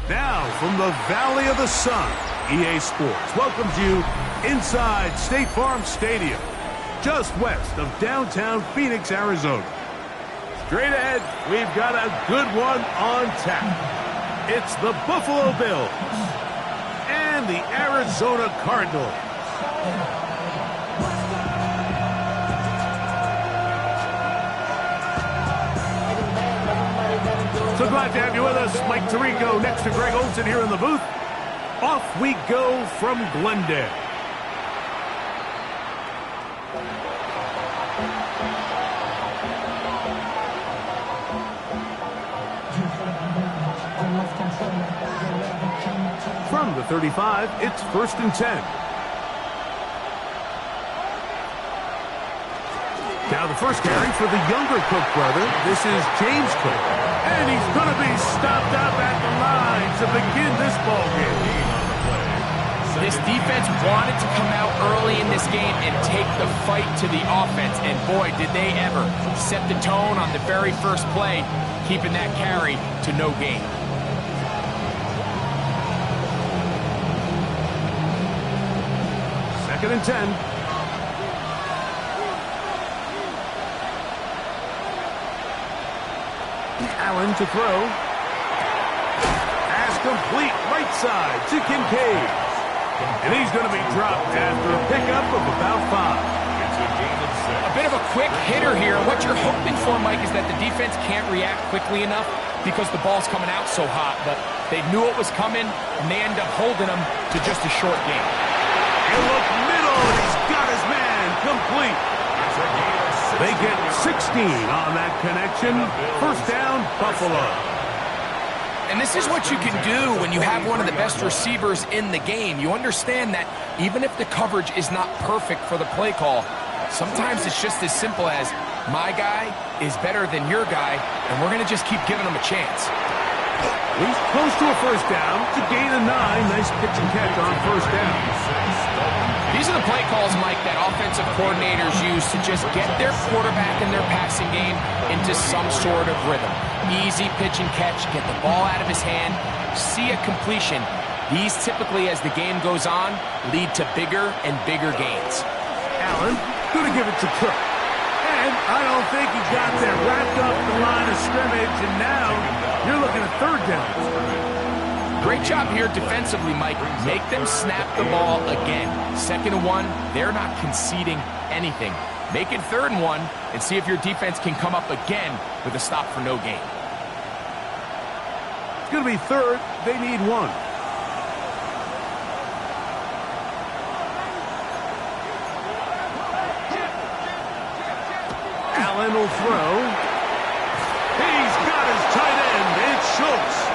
Now, from the Valley of the Sun, EA Sports welcomes you inside State Farm Stadium, just west of downtown Phoenix, Arizona. Straight ahead, we've got a good one on tap. It's the Buffalo Bills and the Arizona Cardinals. So glad to have you with us. Mike Tirico next to Greg Olson here in the booth. Off we go from Glendale. From the 35, it's 1st and 10. Now the first carry for the younger Cook brother. This is James Cook. And he's going to be stopped up at the line to begin this ball game. This defense wanted to come out early in this game and take the fight to the offense. And boy, did they ever set the tone on the very first play, keeping that carry to no gain. Second and 10. Allen to throw. Pass complete right side to Kincaid. And he's going to be dropped after a pickup of about 5. A bit of a quick hitter here. What you're hoping for, Mike, is that the defense can't react quickly enough because the ball's coming out so hot. But they knew it was coming, and they end up holding them to just a short game. And look, middle, and he's got his man complete. They get 16 on that connection. First down, Buffalo. And this is what you can do when you have one of the best receivers in the game. You understand that even if the coverage is not perfect for the play call, sometimes it's just as simple as my guy is better than your guy, and we're going to just keep giving him a chance. He's close to a first down to gain a 9. Nice pitch and catch on first down. These are the play calls, Mike, that offensive coordinators use to just get their quarterback and their passing game into some sort of rhythm. Easy pitch and catch, get the ball out of his hand, see a completion. These typically, as the game goes on, lead to bigger and bigger gains. Allen going to give it to Cook. And I don't think he got there. Wrapped up the line of scrimmage, and now you're looking at third down. Great job here defensively, Mike. Make them snap the ball again. 2nd and 1, they're not conceding anything. Make it 3rd and 1 and see if your defense can come up again with a stop for no gain. It's going to be 3rd. They need 1. Allen will throw. He's got his tight end. It's Schultz.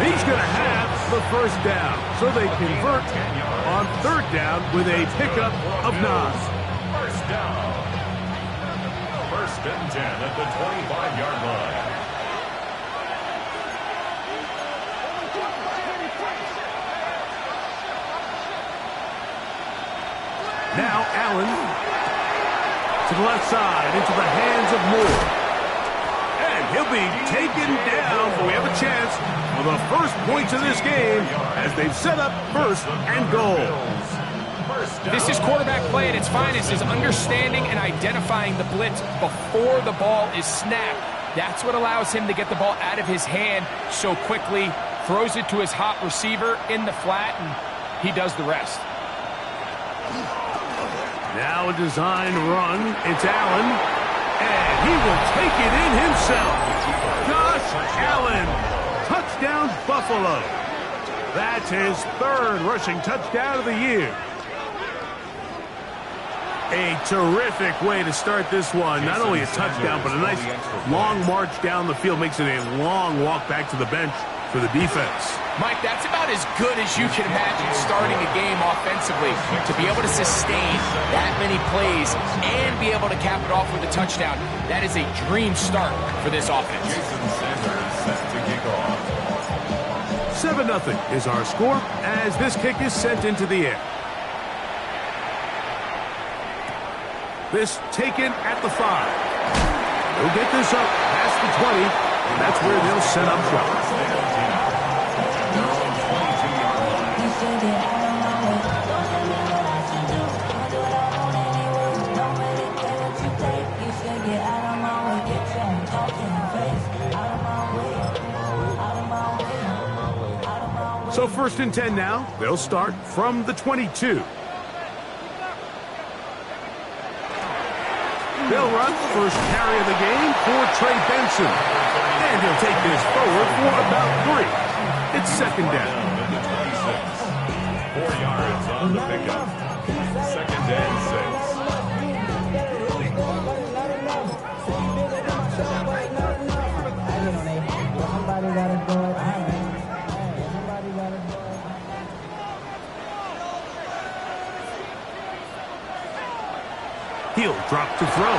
He's going to have the first down. So they convert on 3rd down with a pickup of 9. First down. 1st and 10 at the 25-yard line. Now Allen to the left side into the hands of Moore. And he'll be taken down, but we have a chance for the first points of this game as they've set up 1st and goal. This is quarterback play at its finest, is understanding and identifying the blitz before the ball is snapped. That's what allows him to get the ball out of his hand so quickly, throws it to his hot receiver in the flat, and he does the rest. Now a designed run. It's Allen. And he will take it in himself. Josh Allen. Touchdown, Buffalo. That's his 3rd rushing touchdown of the year. A terrific way to start this one. Not only a touchdown, but a nice long march down the field. Makes it a long walk back to the bench for the defense. Mike, that's about as good as you can imagine starting a game offensively. To be able to sustain that many plays and be able to cap it off with a touchdown, that is a dream start for this offense. 7-0 is our score as this kick is sent into the air. This taken at the 5. They'll get this up past the 20, and that's where they'll set up shop. So 1st and 10 now. They'll start from the 22. They'll run the first carry of the game for Trey Benson. And he'll take this forward for about 3. It's 2nd down. 4 yards on the pickup. 2nd and 6. He'll drop to throw.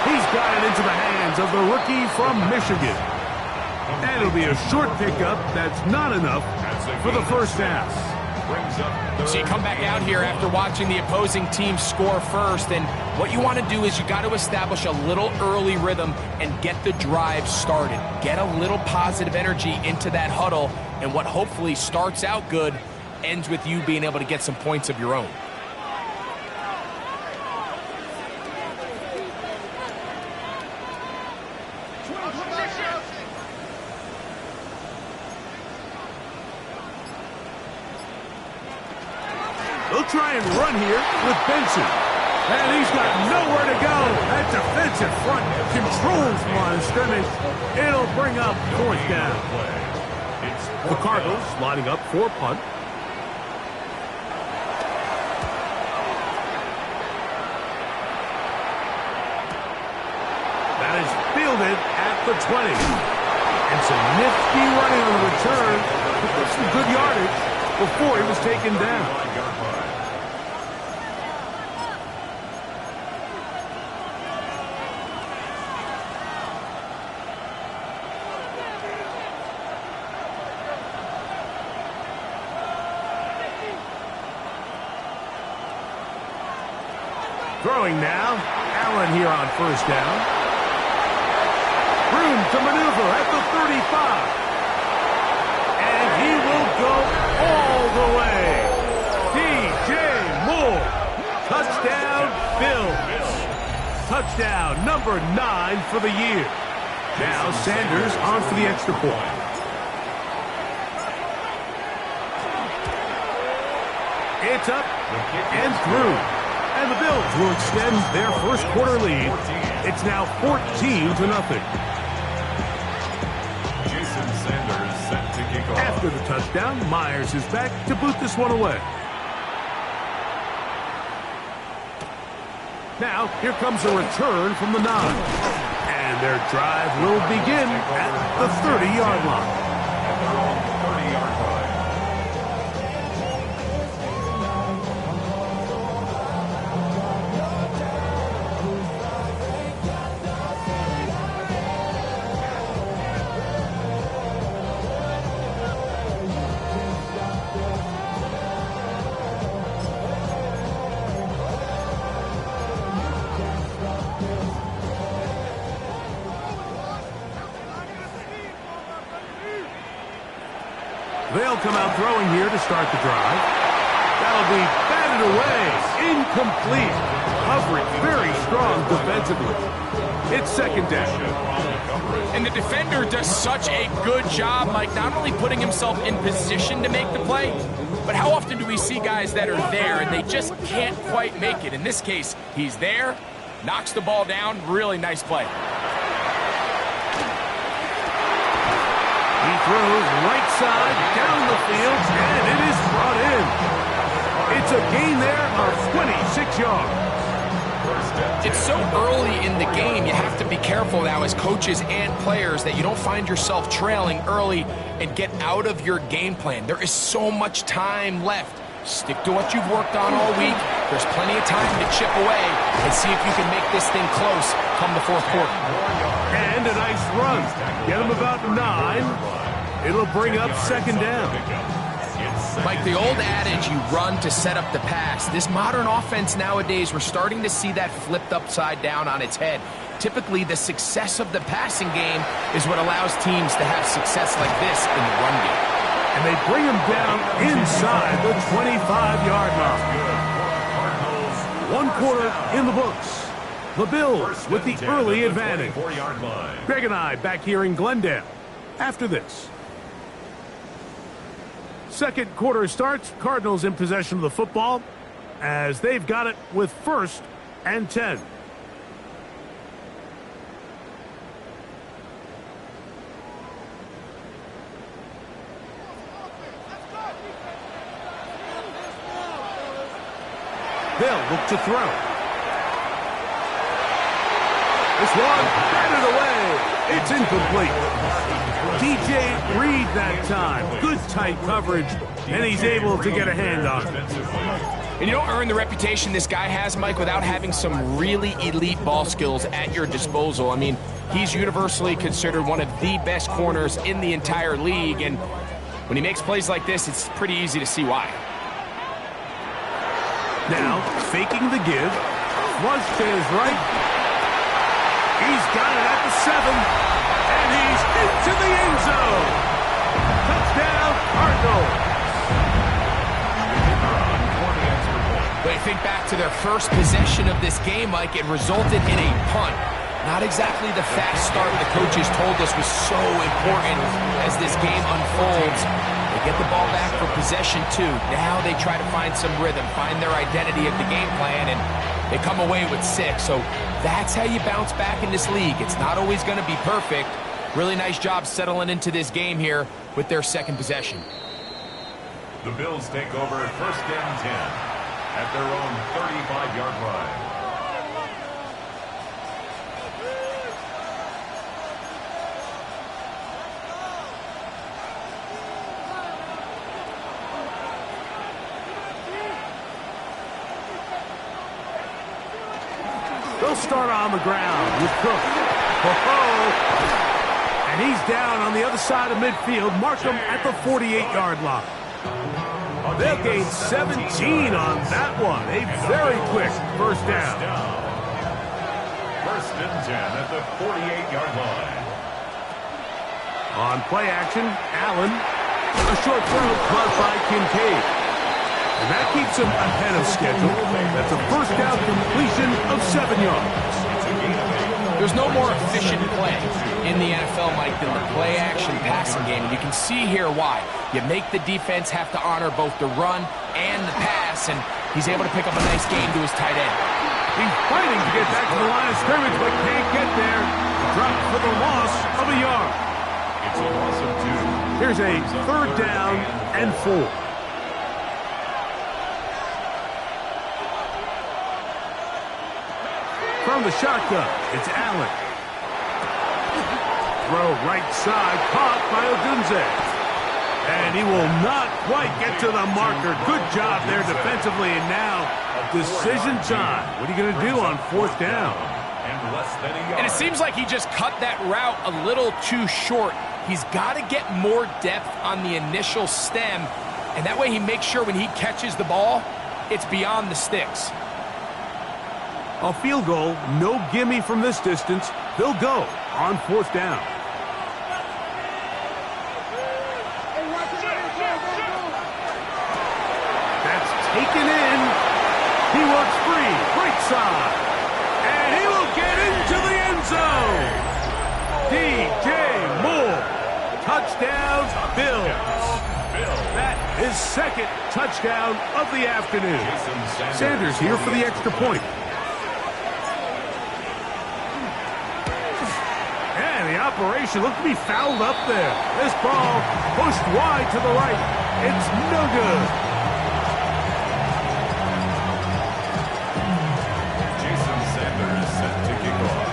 He's got it into the hands of the rookie from Michigan. And it'll be a short pickup that's not enough for the first down. So you come back out here after watching the opposing team score first, and what you want to do is you got to establish a little early rhythm and get the drive started. Get a little positive energy into that huddle, and what hopefully starts out good ends with you being able to get some points of your own. They'll try and run here with Benson. And he's got nowhere to go. That defensive front controls the line of scrimmage. It'll bring up 4th down. The Cardinals lining up for punt. That is fielded at the 20. And some nifty running on the return. With some good yardage before he was taken down. Throwing now. Allen here on 1st down. Room to maneuver at the 35. And he will go all the way. DJ Moore. Touchdown, Bills. Touchdown number 9 for the year. Now Sanders on for the extra point. It's up and through. And the Bills will extend their first quarter lead. It's now 14-0. Jason Sanders set to kick off. After the touchdown, Myers is back to boot this one away. Now, here comes a return from the 9. And their drive will begin at the 30-yard line. At their own 30-yard line. They'll come out throwing here to start the drive. That'll be batted away. Incomplete. Covering very strong defensively. It's 2nd down. And the defender does such a good job, Mike, not only putting himself in position to make the play, but how often do we see guys that are there and they just can't quite make it? In this case, he's there, knocks the ball down. Really nice play. He throws right side down the field, and it is brought in. It's a gain there of 26 yards. It's so early in the game, you have to be careful now as coaches and players that you don't find yourself trailing early and get out of your game plan. There is so much time left. Stick to what you've worked on all week. There's plenty of time to chip away and see if you can make this thing close come the 4th quarter. And a nice run. Get him about 9. It'll bring up 2nd down. Like the old adage, you run to set up the pass. This modern offense nowadays, we're starting to see that flipped upside down on its head. Typically, the success of the passing game is what allows teams to have success like this in the run game. And they bring him down inside the 25-yard line. 1 quarter in the books. The Bills with the early advantage. Greg and I back here in Glendale after this. Second quarter starts. Cardinals in possession of the football as they've got it with 1st and 10. They'll look to throw. This one batted away. It's incomplete. DJ Reed that time. Good tight coverage, and he's able to get a hand on it. And you don't earn the reputation this guy has, Mike, without having some really elite ball skills at your disposal. I mean, he's universally considered one of the best corners in the entire league, and when he makes plays like this, it's pretty easy to see why. Now, faking the give. Flush to his right. He's got it at the 7. And he's into the end zone. Touchdown, Cardinals. But you think back to their first possession of this game, Mike, it resulted in a punt. Not exactly the fast start the coaches told us was so important as this game unfolds. They get the ball back for possession 2. Now they try to find some rhythm, find their identity of the game plan, and they come away with 6. So that's how you bounce back in this league. It's not always going to be perfect. Really nice job settling into this game here with their second possession. The Bills take over 1st and 10 at their own 35-yard line. They'll start on the ground with Cook. And he's down on the other side of midfield. Mark him at the 48-yard line. They'll gain 17 on that one. A very quick first down. 1st and 10 at the 48-yard line. On play action, Allen. A short throw caught by Kincaid. And that keeps him ahead of schedule. That's a first down completion of 7 yards. There's no more efficient play in the NFL, Mike, than the play-action passing game. And you can see here why. You make the defense have to honor both the run and the pass, and he's able to pick up a nice gain to his tight end. He's fighting to get back to the line of scrimmage, but can't get there. Dropped for the loss of a yard. It's a loss of 2. Here's a 3rd down and 4. From the shotgun, it's Allen. Throw right side, caught by Odunze. And he will not quite get to the marker. Good job there defensively, and now decision time. What are you going to do on 4th down? And it seems like he just cut that route a little too short. He's got to get more depth on the initial stem, and that way he makes sure when he catches the ball, it's beyond the sticks. A field goal, no gimme from this distance. They'll go on 4th down. That's taken in. He works free, right side. And he will get into the end zone. DJ Moore. Touchdown, Bills. That is 2nd touchdown of the afternoon. Sanders here for the extra point. The operation looked to be fouled up there. This ball pushed wide to the right. It's no good. Jason Sanders set to kick off.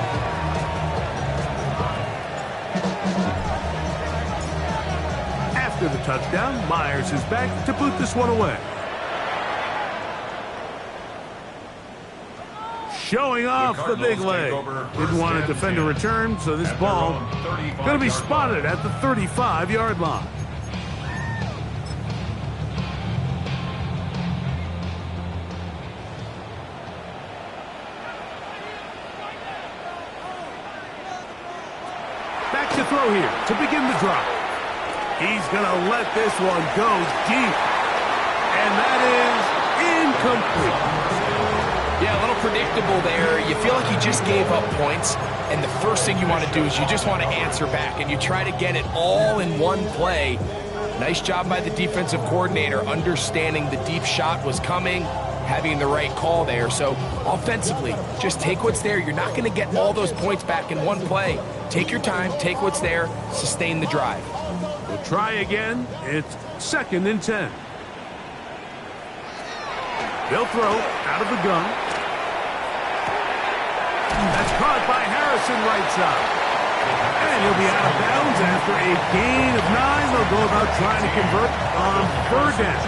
After the touchdown, Myers is back to boot this one away. Showing off the big leg. Didn't want to defend a return, so this ball going to be spotted at the 35-yard line. Back to throw here to begin the drive. He's going to let this one go deep. And that is incomplete. Yeah, a little predictable there. You feel like you just gave up points, and the first thing you want to do is you just want to answer back, and you try to get it all in one play. Nice job by the defensive coordinator, understanding the deep shot was coming, having the right call there. So offensively, just take what's there. You're not going to get all those points back in one play. Take your time, take what's there, sustain the drive. We'll try again. It's 2nd and 10. They'll throw out of the gun. That's caught by Harrison right side. And he'll be out of bounds after a gain of 9. They'll go about trying to convert on 3rd down.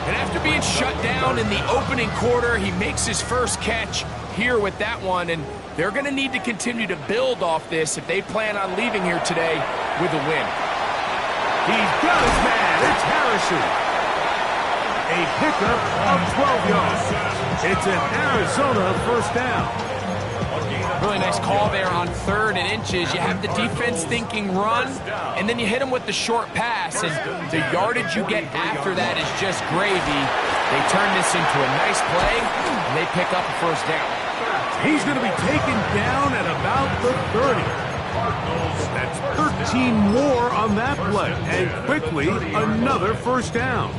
And after being shut down in the opening quarter, he makes his first catch here with that one. And they're going to need to continue to build off this if they plan on leaving here today with a win. He's got his man. It's Harrison. A pickup of 12 yards. It's an Arizona 1st down. Really nice call there on 3rd and inches. You have the defense thinking run, and then you hit them with the short pass, and the yardage you get after that is just gravy. They turn this into a nice play, and they pick up a 1st down. He's going to be taken down at about the 30. That's 13 more on that play, and quickly another 1st down.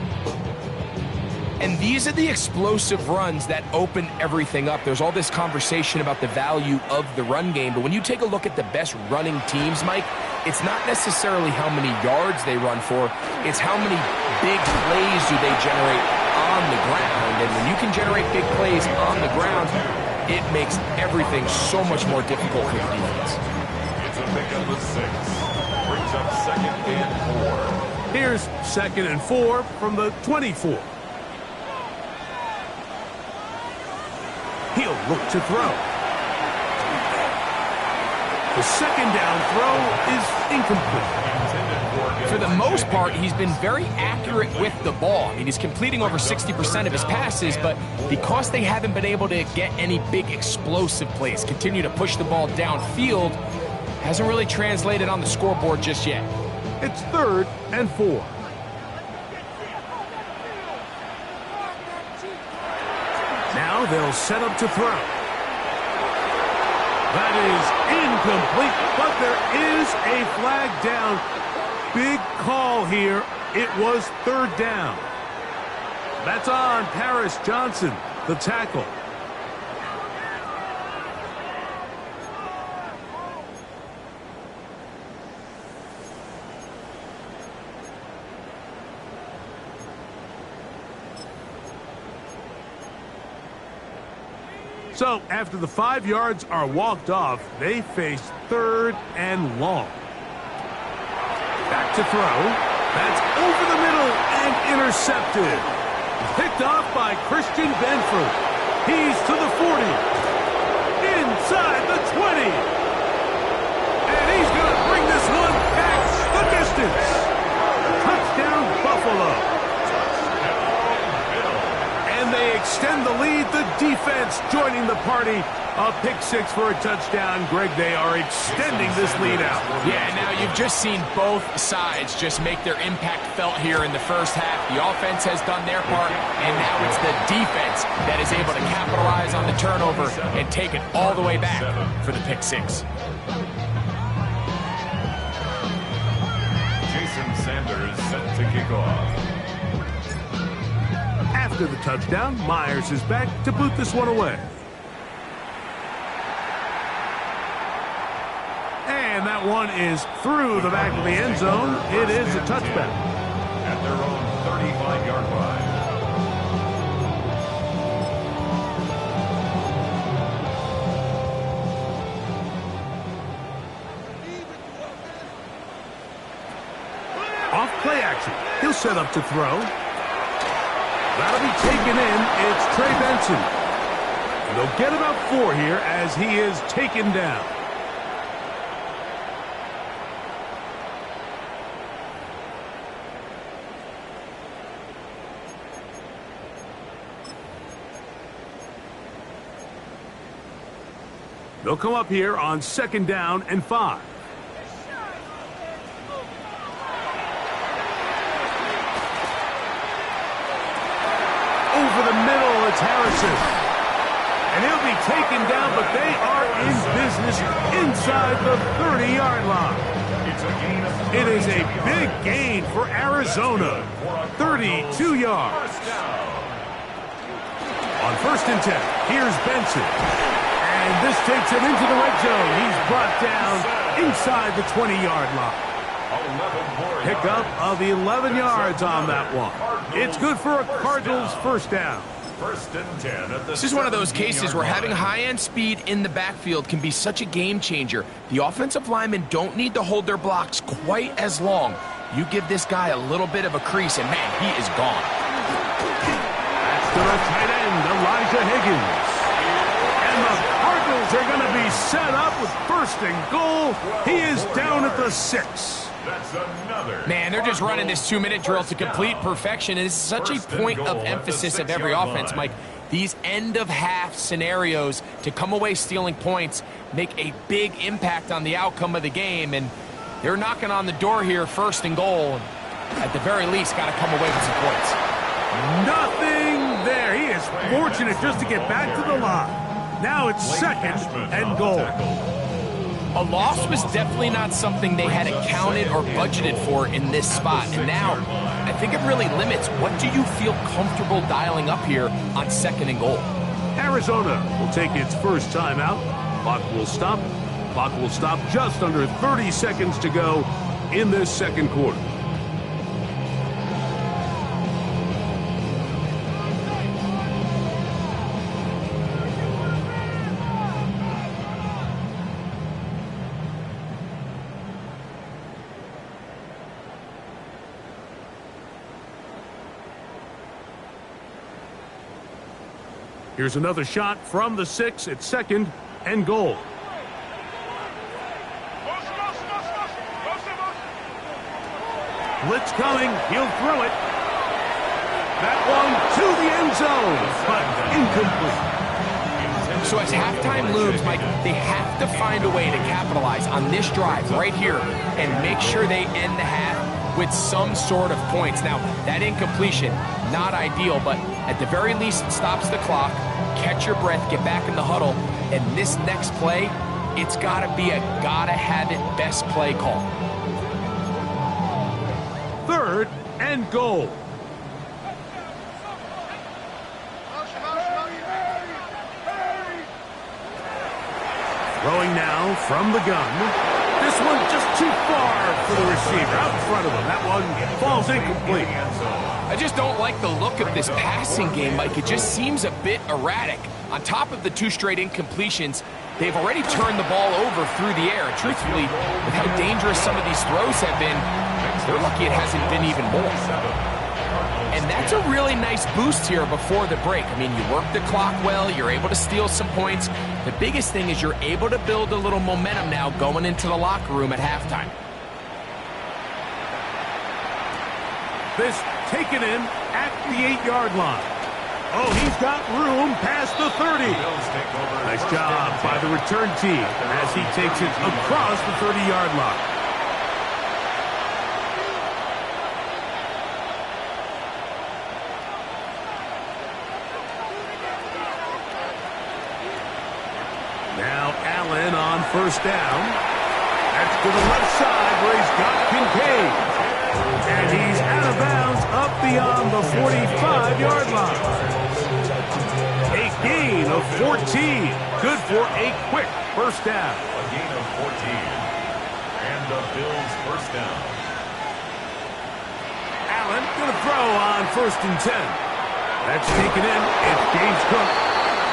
And these are the explosive runs that open everything up. There's all this conversation about the value of the run game, but when you take a look at the best running teams, Mike, it's not necessarily how many yards they run for, it's how many big plays do they generate on the ground. And when you can generate big plays on the ground, it makes everything so much more difficult for the defense. It's a pickup of 6. Brings up 2nd and 4. Here's 2nd and 4 from the 24. He'll look to throw. The 2nd down throw is incomplete. For the most part, he's been very accurate with the ball. I mean, he's completing over 60% of his passes, but because they haven't been able to get any big explosive plays, continue to push the ball downfield, hasn't really translated on the scoreboard just yet. It's 3rd and 4. Now they'll set up to throw. That is incomplete, but there is a flag down. Big call here. It was 3rd down. That's on Paris Johnson, the tackle. So, after the 5 yards are walked off, they face 3rd and long. Back to throw. That's over the middle and intercepted. Picked off by Christian Benford. He's to the 40. Inside the 20. And he's going to bring this one back the distance. Touchdown, Buffalo. They extend the lead. The defense joining the party. A pick 6 for a touchdown. Greg, they are extending this lead out. Yeah, now you've just seen both sides just make their impact felt here in the first half. The offense has done their part, and now it's the defense that is able to capitalize on the turnover and take it all the way back for the pick 6. Jason Sanders set to kick off. After the touchdown, Myers is back to boot this one away. And that one is through the back of the end zone. It is a touchback. At their own 35-yard line. Off play action. He'll set up to throw. That'll be taken in. It's Trey Benson. And they'll get about 4 here as he is taken down. They'll come up here on 2nd down and 5. Over the middle, it's Harrison. And he'll be taken down, but they are in business inside the 30-yard line. It's a gain of It is a big gain for Arizona. 32 yards. On 1st and 10, here's Benson. And this takes him into the red zone. He's brought down inside the 20-yard line. Pickup of 11 yards on that one. It's good for a Cardinals first down. 1st and 10. This is one of those cases where having high-end speed in the backfield can be such a game changer. The offensive linemen don't need to hold their blocks quite as long. You give this guy a little bit of a crease, and man, he is gone. That's to the tight end, Elijah Higgins. And the Cardinals are going to be set up with 1st and goal. He is down at the 6. That's another. Man, they're just running this 2-minute drill to complete perfection. And it's such a point of emphasis of every offense, Mike. These end-of-half scenarios to come away stealing points make a big impact on the outcome of the game. And they're knocking on the door here, 1st and goal. At the very least, got to come away with some points. Nothing there. He is fortunate just to get back to the line. Now it's 2nd and goal. A loss was definitely not something they had accounted or budgeted for in this spot. And now, I think it really limits what do you feel comfortable dialing up here on 2nd and goal. Arizona will take its first timeout. Clock will stop. Clock will stop just under 30 seconds to go in this 2nd quarter. Here's another shot from the 6 at 2nd and goal. Blitz coming. He'll throw it. That one to the end zone, but incomplete. So as halftime looms, Mike, they have to find a way to capitalize on this drive right here and make sure they end the half with some sort of points. Now, that incompletion, not ideal, but at the very least, it stops the clock. Catch your breath, get back in the huddle, and this next play, it's got to be a gotta-have-it best play call. 3rd and goal. Throwing now from the gun. This one just too far for the receiver. Out in front of him. That one falls incomplete. I just don't like the look of this passing game, Mike. It just seems a bit erratic. On top of the 2 straight incompletions, they've already turned the ball over through the air. And truthfully, with how dangerous some of these throws have been, they're lucky it hasn't been even more. And that's a really nice boost here before the break. I mean, you work the clock well, you're able to steal some points. The biggest thing is you're able to build a little momentum now going into the locker room at halftime. This taken in at the 8-yard line. Oh, he's got room past the 30. Nice job by the return team as he takes it across the 30-yard line. Now Allen on 1st down. That's to the left side where he's got Kincaid. And he's out of bounds up beyond the 45-yard line. A gain of 14. Good for a quick first down. A gain of 14. And the Bills first down. Allen going to throw on 1st and 10. That's taken in. It's James Cook.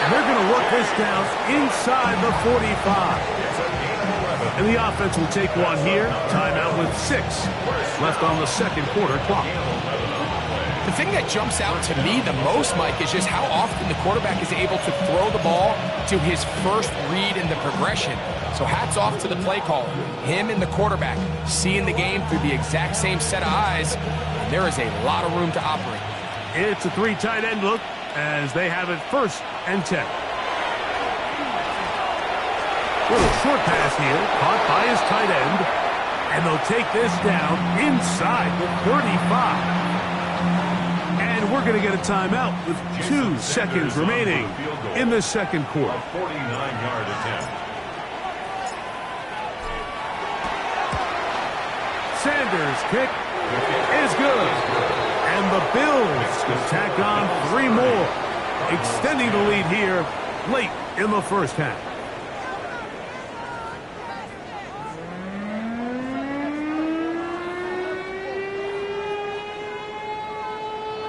And they're going to work this down inside the 45. And the offense will take one here. Timeout with 6 left on the 2nd quarter clock. The thing that jumps out to me the most, Mike, is just how often the quarterback is able to throw the ball to his first read in the progression. So hats off to the play caller. Him and the quarterback seeing the game through the exact same set of eyes. And there is a lot of room to operate. It's a 3 tight end look as they have it 1st and 10. Little short pass here, caught by his tight end, and they'll take this down inside the 35. And we're going to get a timeout with 2 seconds remaining in the 2nd quarter. 49-yard attempt. Sanders' kick is good. And the Bills can tack on 3 more, extending the lead here late in the first half.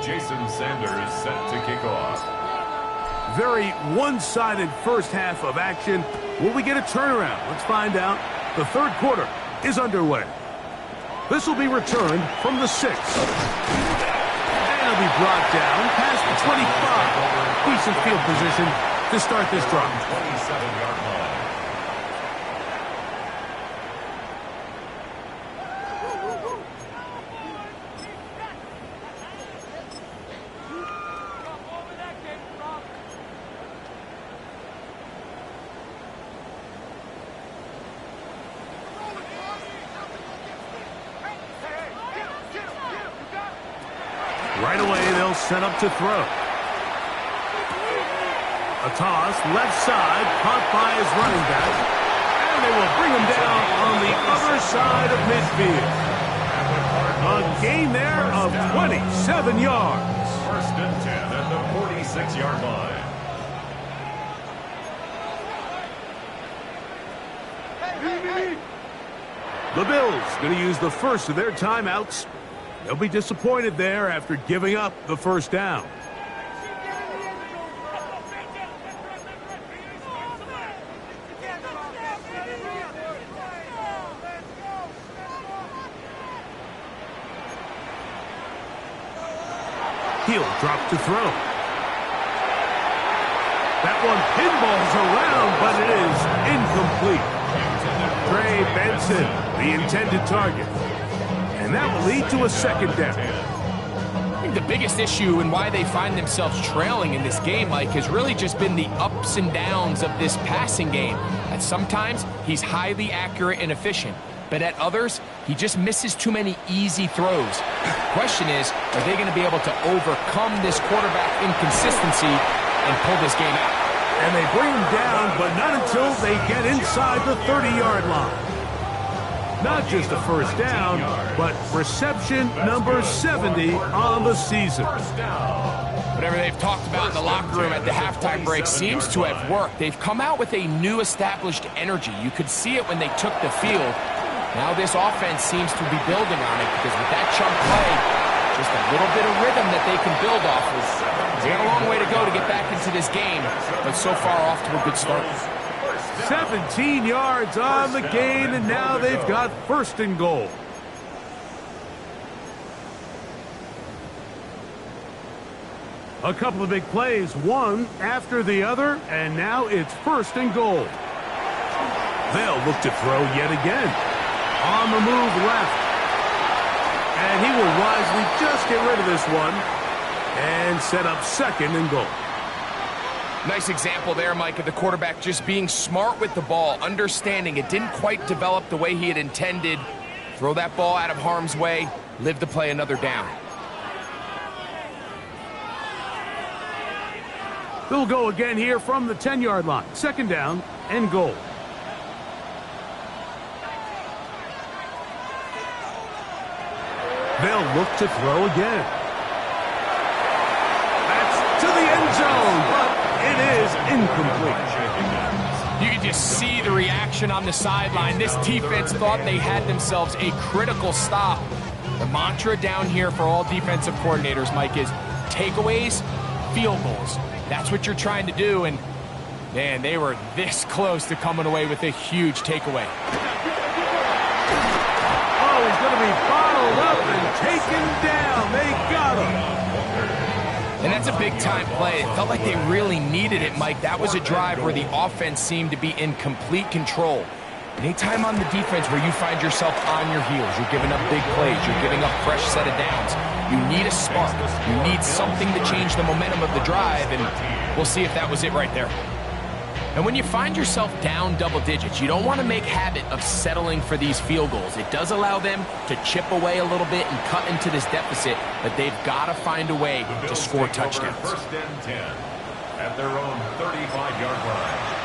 Jason Sanders set to kick off. Very one-sided first half of action. Will we get a turnaround? Let's find out. The third quarter is underway. This will be returned from the 6. And it'll be brought down past the 25. Decent field position to start this drive. 27-yard line. Right away, they'll set up to throw. A toss, left side, caught by his running back. And they will bring him down on the other side of midfield. A gain there of 27 yards. First and 10 at the 46-yard line. The Bills going to use the first of their timeouts. They'll be disappointed there after giving up the first down. He'll drop to throw. That one pinballs around, but it is incomplete. Trey Benson, the intended target. And that will lead to a second down. I think the biggest issue and why they find themselves trailing in this game, Mike, has really just been the ups and downs of this passing game. At sometimes, he's highly accurate and efficient. But at others, he just misses too many easy throws. The question is, are they going to be able to overcome this quarterback inconsistency and pull this game out? And they bring him down, but not until they get inside the 30-yard line. Not just a first down, but reception number 70 on the season. Whatever they've talked about in the locker room at the halftime break seems to have worked. They've come out with a new established energy. You could see it when they took the field. Now this offense seems to be building on it because with that chunk play, just a little bit of rhythm that they can build off of. They got a long way to go to get back into this game, but so far off to a good start. 17 yards on the gain, and now they've got first and goal. A couple of big plays, one after the other, and now it's first and goal. They'll look to throw yet again. On the move left. And he will wisely just get rid of this one and set up second and goal. Nice example there, Mike, of the quarterback just being smart with the ball, understanding it didn't quite develop the way he had intended. Throw that ball out of harm's way, live to play another down. They'll go again here from the 10-yard line. Second down and goal. They'll look to throw again. That's to the end zone, but it is incomplete. You can just see the reaction on the sideline. This defense thought they had themselves a critical stop. The mantra down here for all defensive coordinators, Mike, is takeaways, field goals. That's what you're trying to do, and man, they were this close to coming away with a huge takeaway. Oh, he's going to be bottled up and taken down. They got him. And that's a big-time play. It felt like they really needed it, Mike. That was a drive where the offense seemed to be in complete control. Anytime on the defense where you find yourself on your heels, you're giving up big plays, you're giving up fresh set of downs, you need a spark. You need something to change the momentum of the drive, and we'll see if that was it right there. And when you find yourself down double digits, you don't want to make habit of settling for these field goals. It does allow them to chip away a little bit and cut into this deficit, but they've got to find a way to score touchdowns. First and 10 at their own 35-yard line.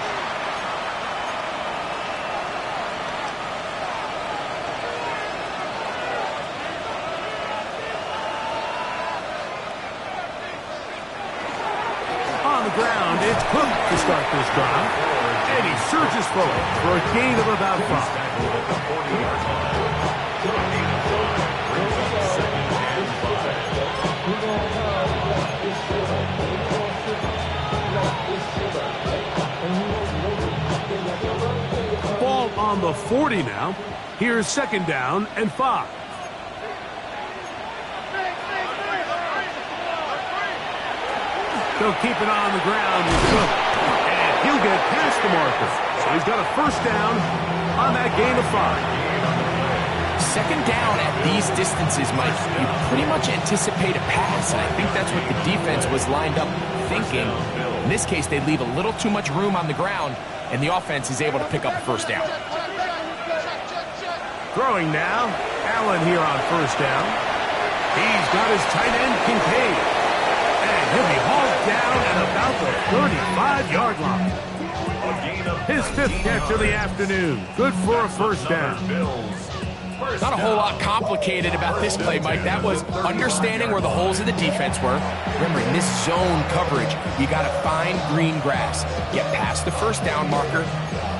ground. It's Cook to start this drive. And he surges forward for a gain of about 5. Ball on the 40 now. Here's 2nd down and 5. They'll keep it on the ground with Cook. And he'll get past the marker. So he's got a 1st down on that gain of 5. 2nd down at these distances, Mike, you pretty much anticipate a pass, and I think that's what the defense was lined up thinking. In this case, they leave a little too much room on the ground, and the offense is able to pick up a 1st down. Throwing now, Allen here on 1st down. He's got his tight end, Kincaid. And he'll be hauled down at about the 35-yard line. His 5th catch of the afternoon. Good for a 1st down. Not a whole lot complicated about this play, Mike. That was understanding where the holes of the defense were. Remember, in this zone coverage, you got to find green grass, get past the 1st down marker,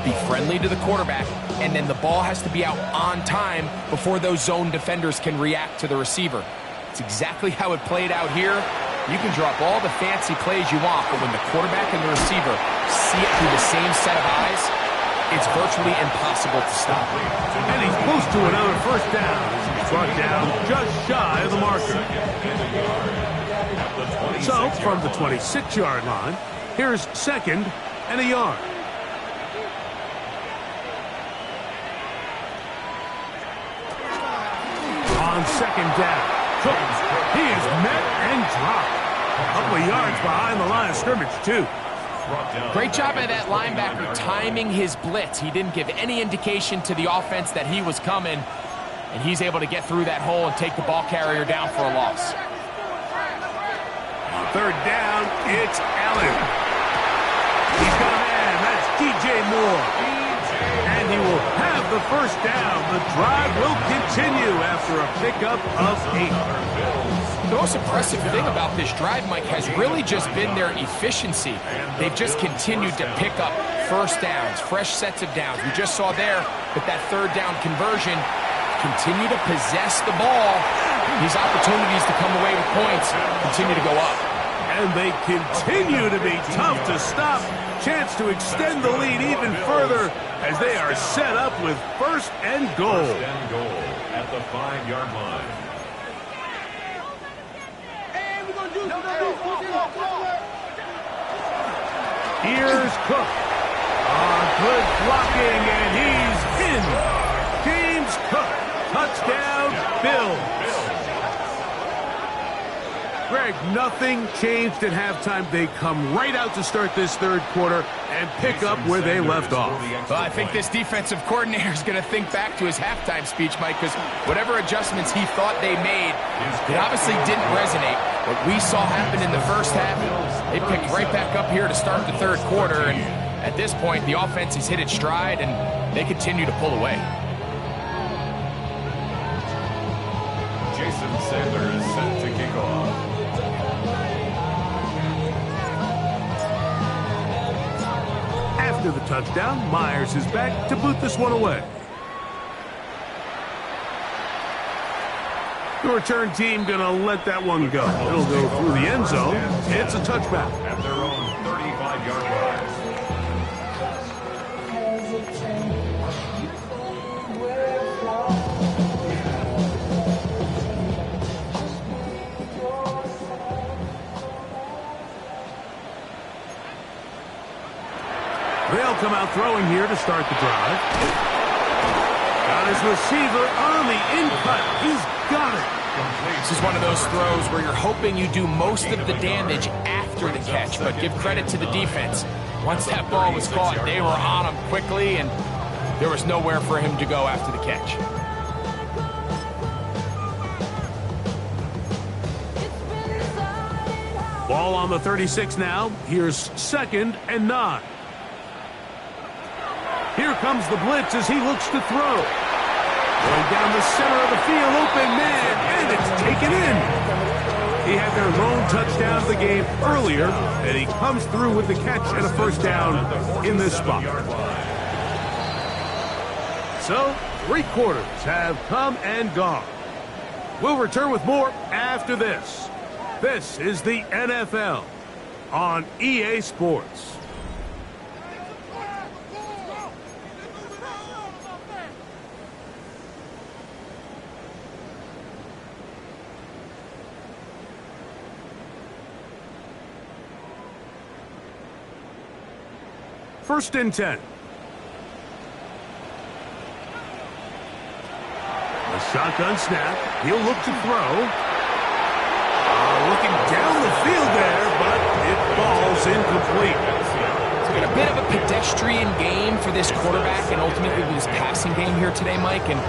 be friendly to the quarterback, and then the ball has to be out on time before those zone defenders can react to the receiver. It's exactly how it played out here. You can drop all the fancy plays you want, but when the quarterback and the receiver see it through the same set of eyes, it's virtually impossible to stop. And he's close to another 1st down. He's brought down just shy of the marker. So, from the 26-yard line, here's 2nd and a yard. On 2nd down, Cook, he is met and dropped. A couple of yards behind the line of scrimmage, too. Great job by that linebacker timing his blitz. He didn't give any indication to the offense that he was coming, and he's able to get through that hole and take the ball carrier down for a loss. On 3rd down, it's Allen. He's got a man. That's DJ Moore. And he will have the 1st down. The drive will continue after a pickup of 8. The most impressive thing about this drive, Mike, has really just been their efficiency. They've just continued to pick up 1st downs, fresh sets of downs. We just saw there with that 3rd down conversion, continue to possess the ball. These opportunities to come away with points continue to go up. And they continue to be tough to stop. Chance to extend the lead even further as they are set up with 1st and goal. 1st and goal at the 5-yard line. Here's Cook. Good blocking, and he's in. James Cook. Touchdown, Bills. Greg, nothing changed at halftime. They come right out to start this 3rd quarter and pick up where they left off. Well, I think this defensive coordinator is going to think back to his halftime speech, Mike, because whatever adjustments he thought they made, it obviously didn't resonate. What we saw happen in the 1st half, they picked right back up here to start the 3rd quarter, and at this point, the offense has hit its stride, and they continue to pull away. Jason Sanders is set to kick off. After the touchdown, Myers is back to boot this one away. The return team going to let that one go. It'll go through the end zone. It's a touchback. At their own 35-yard line. They'll come out throwing here to start the drive. Got his receiver on the in-cut. He's got it. This is one of those throws where you're hoping you do most of the damage after the catch, but give credit to the defense. Once that ball was caught, they were on him quickly, and there was nowhere for him to go after the catch. Ball on the 36 now. Here's 2nd and 9. Here comes the blitz as he looks to throw. Going down the center of the field, open man, and it's taken in. He had their lone touchdown of the game earlier, and he comes through with the catch and a first down in this spot. So, 3 quarters have come and gone. We'll return with more after this. This is the NFL on EA Sports. First and 10. A shotgun snap. He'll look to throw. Looking down the field there, but it falls incomplete. It's been a bit of a pedestrian game for this quarterback and ultimately this passing game here today, Mike. And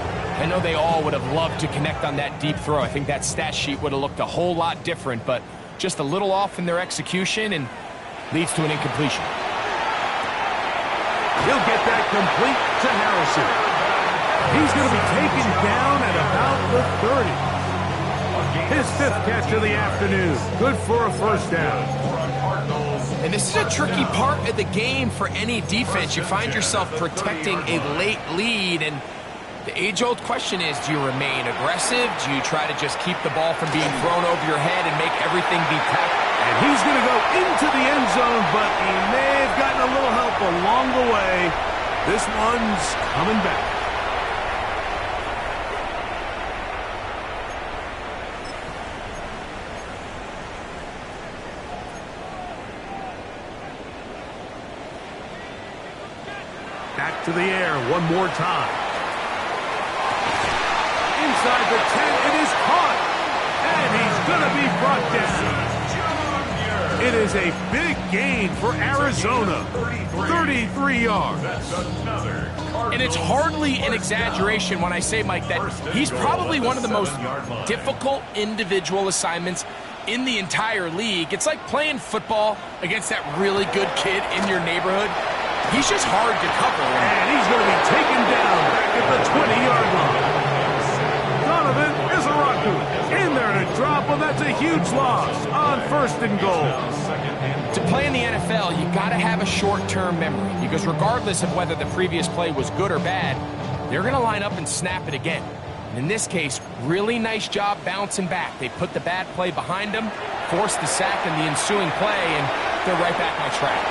I know they all would have loved to connect on that deep throw. I think that stat sheet would have looked a whole lot different, but just a little off in their execution and leads to an incompletion. He'll get that complete to Harrison. He's going to be taken down at about the 30. His 5th catch of the afternoon. Good for a first down. And this is a tricky part of the game for any defense. You find yourself protecting a late lead, and the age-old question is, do you remain aggressive? Do you try to just keep the ball from being thrown over your head and make everything be tackled? And he's going to go into the end zone, but he may have gotten a little help along the way. This one's coming back. Back to the air one more time. Inside the 10, it is caught. And he's going to be brought down. It is a big gain for Arizona. 33 yards. And it's hardly an exaggeration when I say, Mike, that he's probably one of the most difficult individual assignments in the entire league. It's like playing football against that really good kid in your neighborhood. He's just hard to cover. And he's going to be taken down back at the 20-yard line. Donovan Izaraku in there to drop him. That's a huge loss on 1st and goal. To play in the NFL, you got to have a short-term memory, because regardless of whether the previous play was good or bad, they're going to line up and snap it again. And in this case, really nice job bouncing back. They put the bad play behind them, forced the sack in the ensuing play, and they're right back on track.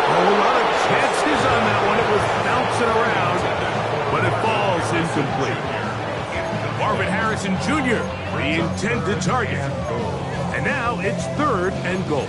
A lot of chances on that one. It was bouncing around, but it falls incomplete. Marvin Harrison Jr., the intended target. And now it's 3rd and goal.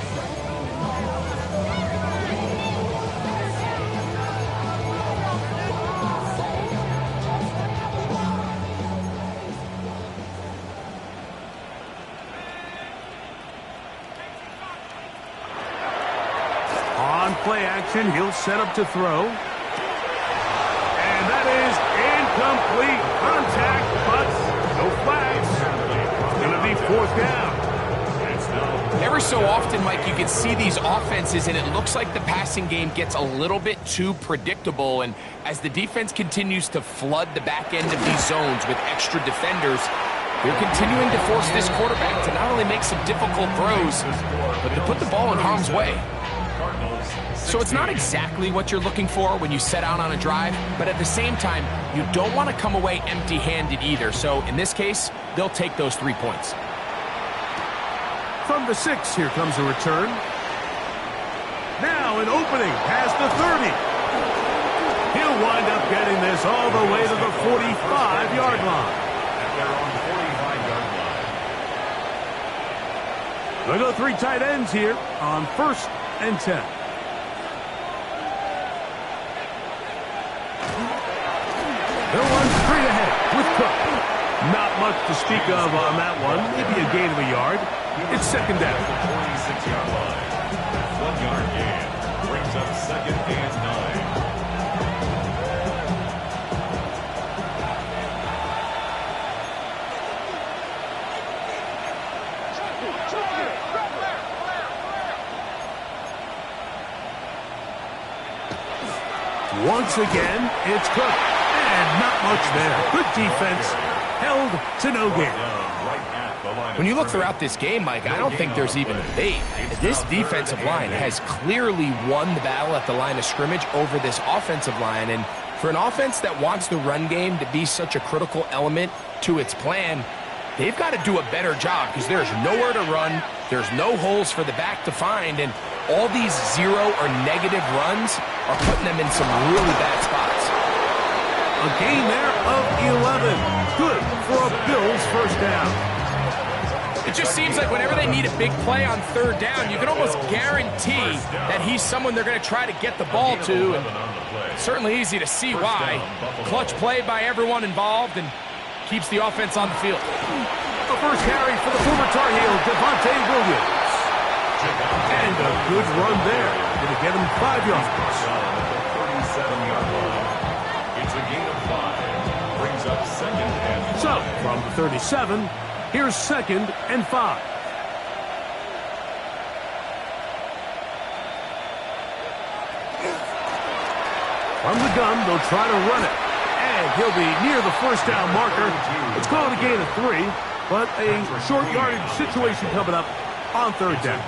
On play action, he'll set up to throw. And that is incomplete. Contact, but no flags. It's going to be 4th down. Every so often, Mike, you can see these offenses, and it looks like the passing game gets a little bit too predictable. And as the defense continues to flood the back end of these zones with extra defenders, they're continuing to force this quarterback to not only make some difficult throws, but to put the ball in harm's way. So it's not exactly what you're looking for when you set out on a drive, but at the same time, you don't want to come away empty-handed either. So in this case, they'll take those 3 points. From the 6, here comes a return. Now an opening past the 30. He'll wind up getting this all the way to the 45-yard line. They'll go 3 tight ends here on 1st and 10. They'll run straight ahead with Cook. Not much to speak of on that one. Maybe a gain of a yard. It's 2nd down. 46-yard line. 1-yard gain. Brings up 2nd and 9. Once again, it's Cook. And not much there. Good defense. Held to no gain. Right at When you look throughout this game, Mike, I don't think there's even a debate. This defensive line has clearly won the battle at the line of scrimmage over this offensive line. And for an offense that wants the run game to be such a critical element to its plan, they've got to do a better job because there's nowhere to run, there's no holes for the back to find, and all these zero or negative runs are putting them in some really bad spots. A gain there of 11. Good for a Bills first down. It just seems like whenever they need a big play on third down, you can almost guarantee that he's someone they're going to try to get the ball to. And it's certainly easy to see why. Clutch play by everyone involved and keeps the offense on the field. The first carry for the former Tar Heel, Devontae Williams. And a good run there. Going to get him 5 yards. 37-yard line. It's a gain of 5. Brings up second and 5. So, from the 37, here's second and 5. From the gun, they'll try to run it. And he'll be near the first down marker. It's called a gain of 3, but a short yardage situation coming up on third down.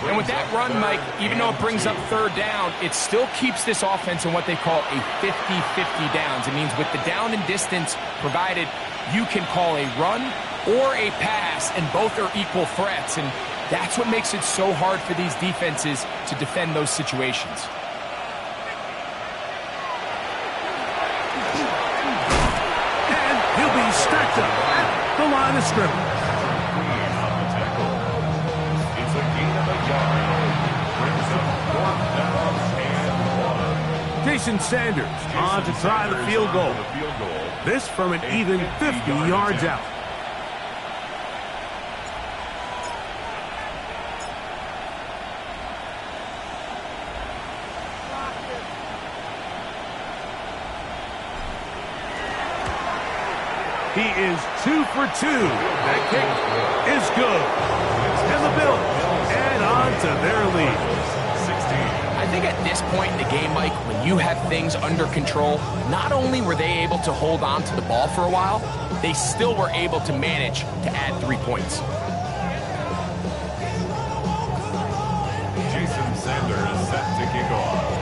And with that run, Mike, even though it brings up third down, it still keeps this offense in what they call a 50-50 downs. It means with the down and distance provided, you can call a run or a pass, and both are equal threats. And that's what makes it so hard for these defenses to defend those situations. And he'll be stacked up at the line of scrimmage. Jason Sanders on to try the field goal. This from an even 50 yards out. He is 2 for 2. That kick is good. And the Bills add on to their lead. I think at this point in the game, Mike, when you have things under control, not only were they able to hold on to the ball for a while, they still were able to manage to add 3 points. Jason Sanders set to kick off.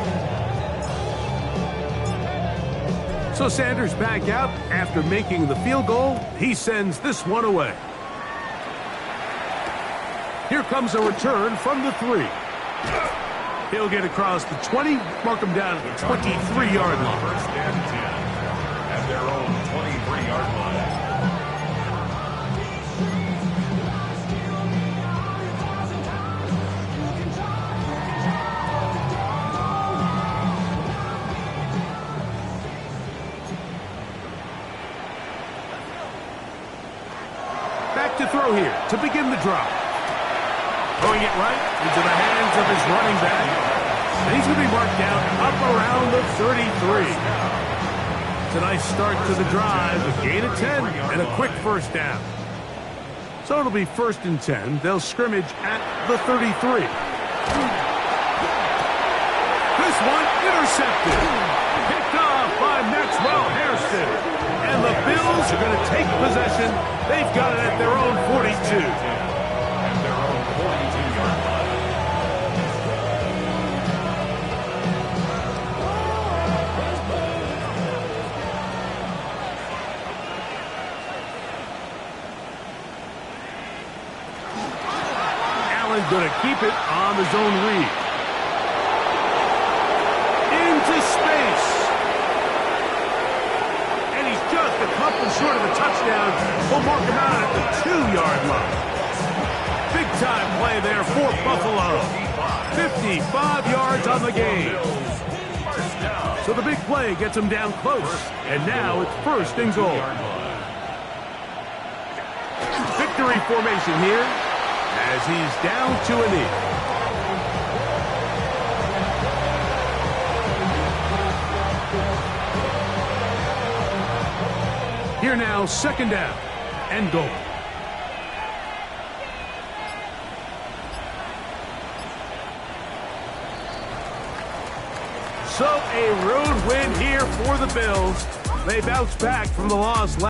So Sanders back out after making the field goal. He sends this one away. Here comes a return from the 3. He'll get across the 20, mark him down at the 23-yard line. First and 10 at their own 23-yard line. Back to throw here to begin the drive. Throwing it right into the hands of his running back. And he's going to be marked down up around the 33. It's a nice start to the drive. A gain of 10 and a quick first down. So it'll be first and 10. They'll scrimmage at the 33. This one intercepted. Picked off by Maxwell Hairston. And the Bills are going to take possession. They've got it at their own 42. Going to keep it on the zone read. Into space. And he's just a couple short of a touchdown. We'll mark him out at the 2-yard line. Big time play there for Buffalo. 55 yards on the game. So the big play gets him down close. And now it's first and goal. Victory formation here, as he's down to a knee. Here now, second down and goal. So a road win here for the Bills. They bounce back from the loss last